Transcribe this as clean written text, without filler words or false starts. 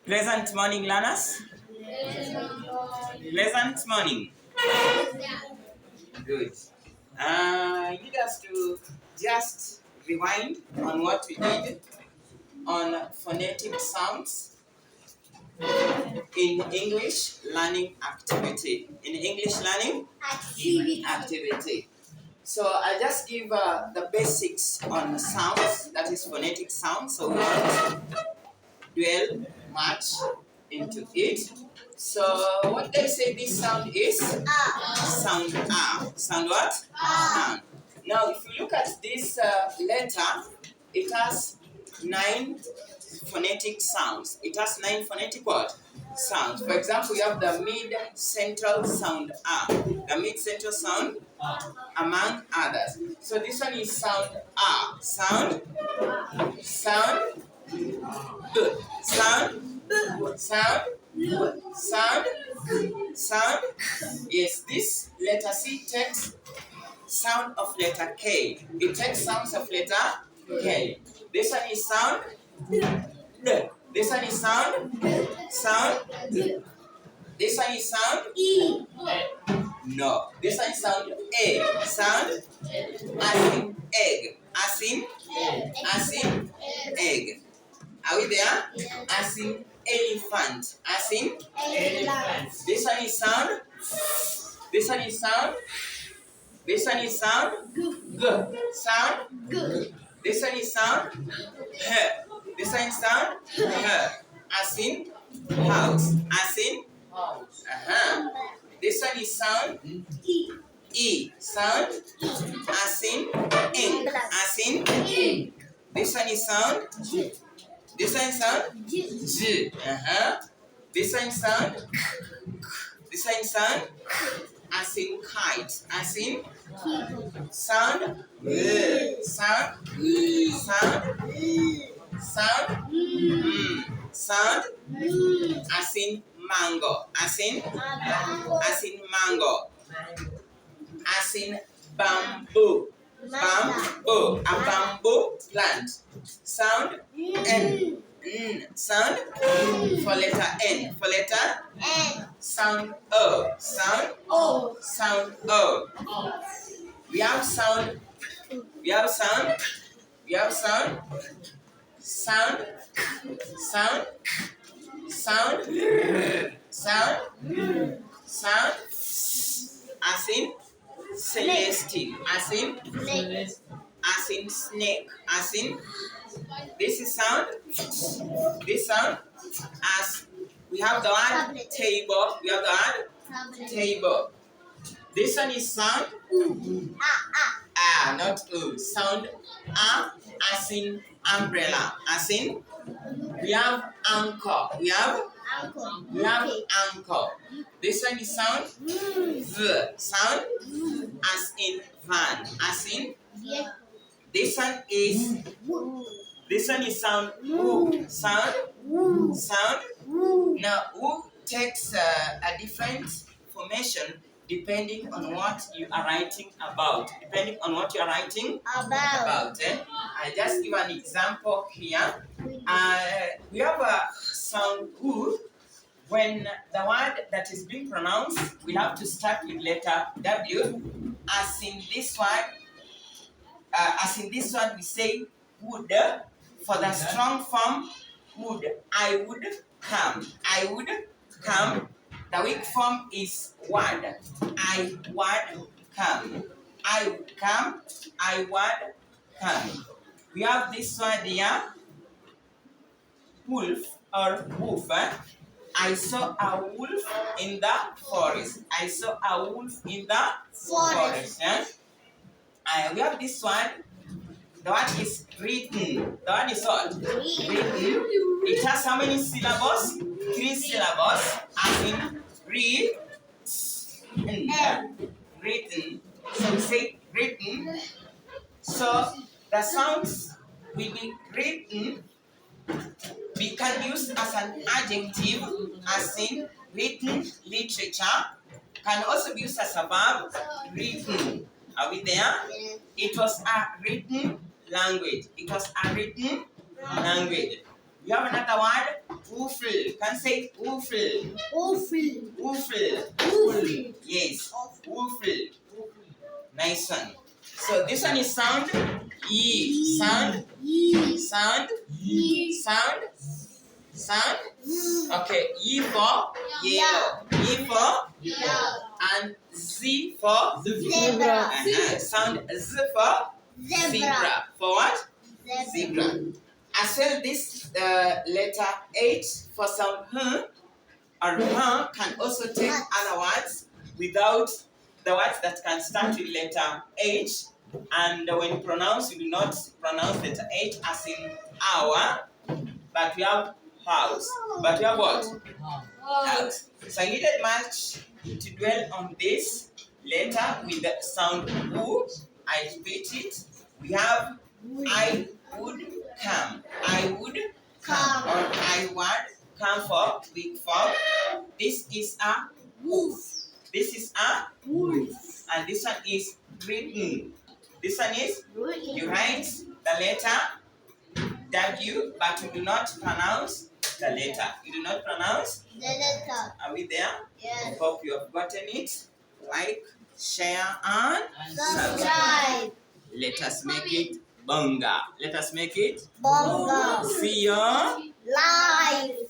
Pleasant morning, learners. Pleasant morning. Good. I need us to just rewind on what we did on phonetic sounds in English learning activity. In English learning activity. So I just give the basics on sounds, that is phonetic sounds. So we won't dwell much into it. So what they say this sound is? Sound A. Sound what? A. Now if you look at this letter, it has 9 phonetic sounds. It has 9 phonetic what? Sounds. For example, you have the mid-central sound A. The mid-central sound among others. So this one is sound A. Sound B. Sound sound. Yes, this letter C takes sound of letter K. It takes sounds of letter K. This one is sound D. This one is sound D. This one is sound E. No. This one is sound A. Sound as in egg. As in egg. Are we there? As in elephant. As in elephant. This one is sound. This one is sound. This one is sound. G. Sound. G. This one is sound. H. This one is sound. H. As in house. As in house. This one is sound. E. E. Sound. As in ink. As in ink. This one is sound. G. This one is sound. G. This one is sound. This one is sound. As in kite. As in sound. Sound. Sound. Sound. As in mango. As in mango. As in bamboo. Bamboo. A bamboo plant. Sound N. Sound for letter N. For letter N. Sound O. Sound O. Sound O. We have sound. We have sound. We have sound. Sound. Sound. Sound. Sound. Sound. As in celestine. As in snake. As in this is sound. This sound. As we have the word table. We have the word table. This one is sound. Not U. Sound A. As in umbrella. As in we have anchor. We have anchor. This one is sound V. Sound as in van. As in this one is sound U. Sound. Now U takes a different formation depending on what you are writing about. Depending on what you are writing about. I just give an example here. We have a sound U. When the word that is being pronounced, we have to start with letter W. As in this one, we say would. For the strong form, would. I would come. I would come. The weak form is word. I would come. I would come. I would come. We have this word here. Wolf or wolf. I saw a wolf in the forest. I saw a wolf in the forest. We have this one. The word is written. The word is what? Written. It has how many syllables? 3 syllables. As in read. Written. So we say written. So the sounds will be written. We can use as an adjective, as in written literature. Can also be used as a verb, written. Are we there? It was a written language. It was a written language. We have another word, woofle. Can say woofle. Woofle. Woofle. Woofle. Yes. Woofle. Nice one. So this one is sound E. Sound. E. Sound. E. Sound. Sound. Okay. E for yellow. E for Yellow. and Z for Zebra. Sound Z for zebra. For what? Zebra. As well, this letter H for sound or can also take other words without the words that can start with letter H. And when pronounced, we do not pronounce letter H as in our, but we have house. But we have what? House. So I needed much to dwell on this letter with the sound U. I repeat it. We have I would come. I would come. Or I would come for big form. This is a wolf. This is a wolf. And this one is written. This one is you write the letter W, but you do not pronounce the letter. You do not pronounce The letter. Are we there? Yes. Hope you have gotten it. Like, share, and Subscribe. let us make it bonga. Let us make it Bonga. see you Live.